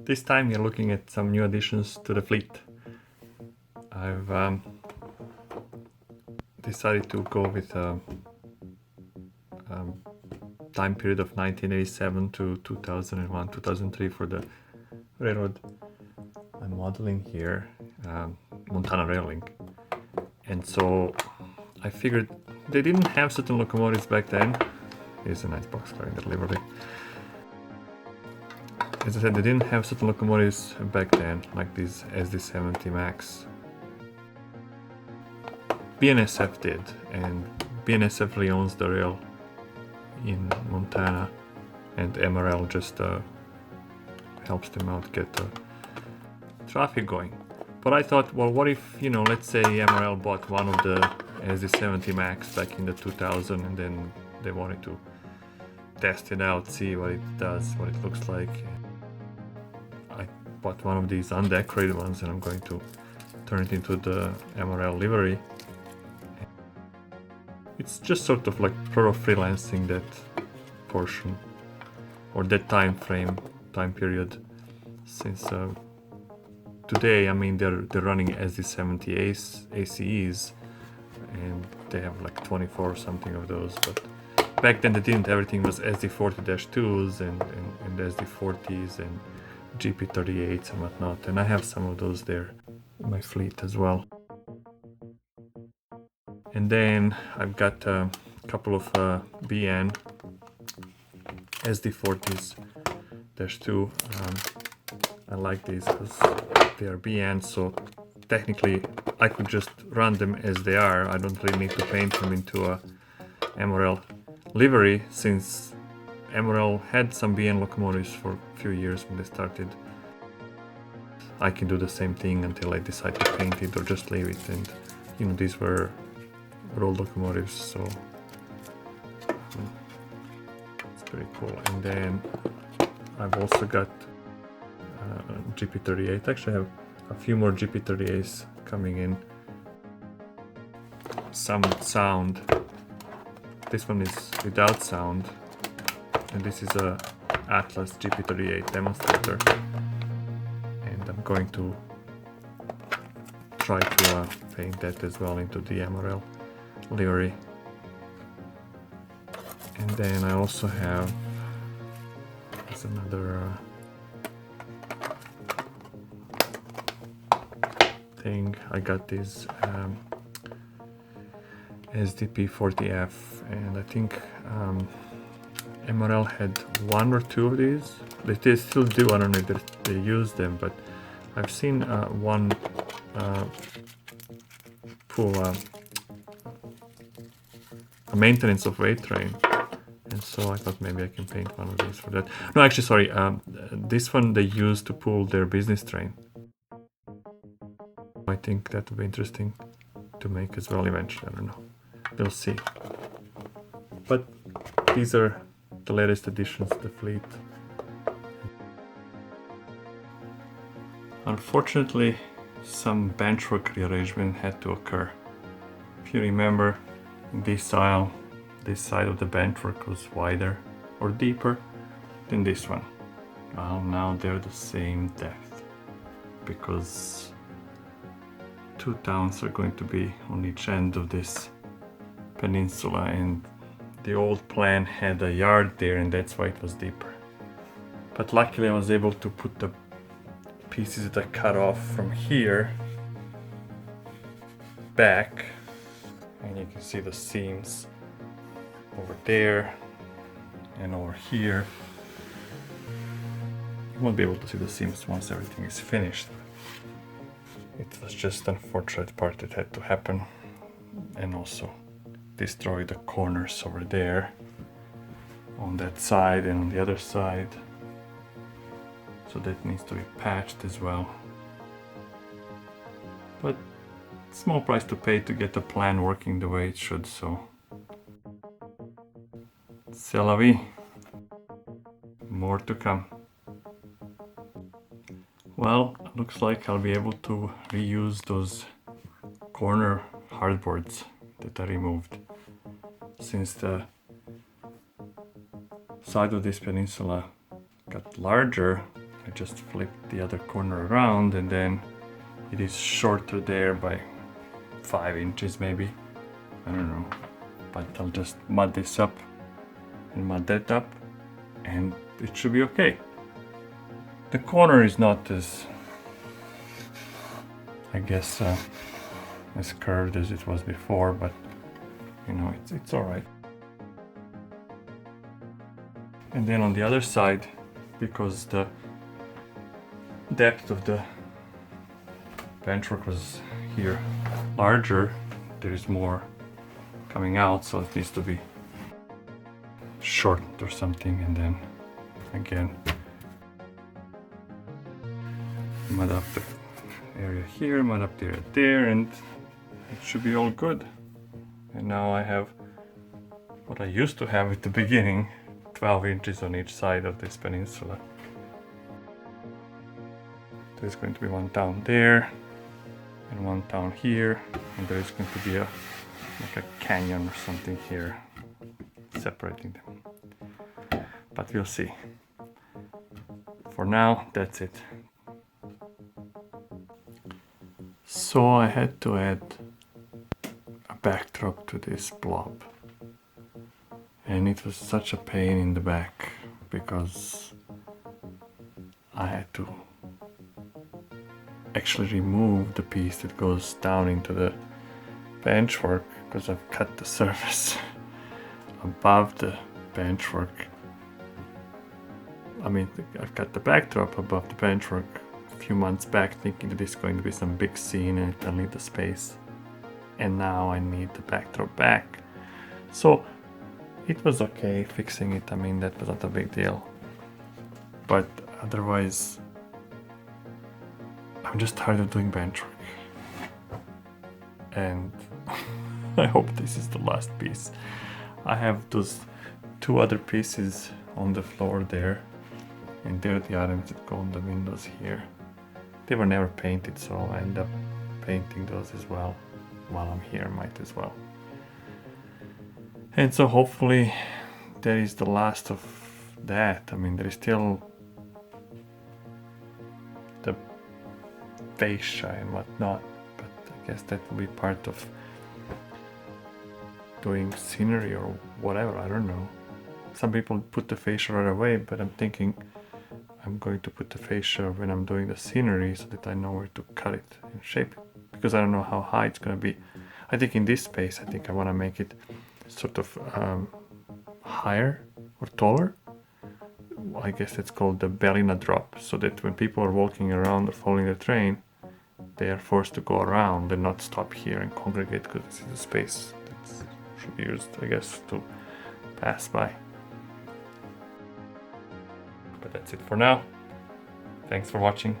This time we're looking at some new additions to the fleet. I've decided to go with a time period of 1987 to 2001, 2003 for the railroad I'm modeling here, Montana Rail Link. And so I figured they didn't have certain locomotives back then. Here's a nice boxcar in the livery. As I said, they didn't have certain locomotives back then, like these SD70 Max. BNSF did, and BNSF really owns the rail in Montana, and MRL just helps them out get the traffic going. But I thought, well, what if, let's say MRL bought one of the SD70 Max back in the 2000, and then they wanted to test it out, see what it does, what it looks like. I bought one of these undecorated ones, and I'm going to turn it into the MRL livery. It's just sort of like freelancing that portion, or that time period, since today, I mean, they're running SD70 ACEs, and they have like 24 or something of those, but back then they didn't. Everything was SD40-2s and SD40s and GP38s and whatnot, and I have some of those there in my fleet as well. And then I've got a couple of BN SD40s-2. I like these because they are BN, so technically I could just run them as they are. I don't really need to paint them into a MRL livery, since MRL had some BN locomotives for a few years when they started. I can do the same thing until I decide to paint it or just leave it, and these were rolled locomotives, so it's pretty cool. And then I've also got GP38. Actually, I have a few more GP38s coming in. Some sound. This one is without sound, and this is a Atlas GP38 demonstrator, and I'm going to try to paint that as well into the MRL livery. And then I also have, there's another thing. I got these SDP40F, and I think MRL had one or two of these. They still do. I don't know if they use them, but I've seen one pull a maintenance of weight train, and so I thought maybe I can paint one of these for that. No, actually, sorry, this one they use to pull their business train. I think that would be interesting to make as well eventually. I don't know, we'll see. But these are the latest additions to the fleet. Unfortunately, some benchwork rearrangement had to occur. If you remember, this aisle, this side of the benchwork was wider or deeper than this one. Well, now they're the same depth, because two towns are going to be on each end of this peninsula, and the old plan had a yard there, and that's why it was deeper. But luckily I was able to put the pieces that I cut off from here back, and you can see the seams over there and over here. You won't be able to see the seams once everything is finished. It was just an unfortunate part that had to happen, and also destroy the corners over there on that side and on the other side, so that needs to be patched as well. But small price to pay to get the plan working the way it should, so c'est la vie. More to come. Well, looks like I'll be able to reuse those corner hardboards that I removed, since the side of this peninsula got larger I just flipped the other corner around, and then it is shorter there by 5 inches maybe. I don't know, but I'll just mud this up and mud that up, and it should be okay. The corner is not as, I guess, as curved as it was before, but you know, it's all right. And then on the other side, because the depth of the benchwork was here larger, there is more coming out, so it needs to be shortened or something. And then again, mud up the area here, mud up the area there, and it should be all good. And now I have what I used to have at the beginning, 12 inches on each side of this peninsula. There's going to be one down there and one down here, and there is going to be like a canyon or something here separating them. But we'll see. For now, that's it. So I had to add a backdrop to this blob, and it was such a pain in the back because I had to actually remove the piece that goes down into the benchwork, because I've cut the surface above the benchwork. I mean, I've cut the backdrop above the benchwork a few months back, thinking that it's going to be some big scene and I'll need the space. And now I need the backdrop back. So it was okay fixing it. I mean, that was not a big deal. But otherwise, I'm just tired of doing benchwork. And I hope this is the last piece. I have those 2 other pieces on the floor there, and they're the items that go on the windows here. They were never painted, so I end up painting those as well. While I'm here, might as well. And so hopefully that is the last of that. I mean, there is still the fascia and whatnot, but I guess that will be part of doing scenery or whatever, I don't know. Some people put the fascia right away, but I'm thinking I'm going to put the fascia when I'm doing the scenery so that I know where to cut it and shape it, because I don't know how high it's going to be. I think in this space, I think I want to make it sort of higher or taller. I guess it's called the bellina drop, so that when people are walking around or following the train, they are forced to go around and not stop here and congregate, because this is a space that should be used, I guess, to pass by. But that's it for now. Thanks for watching.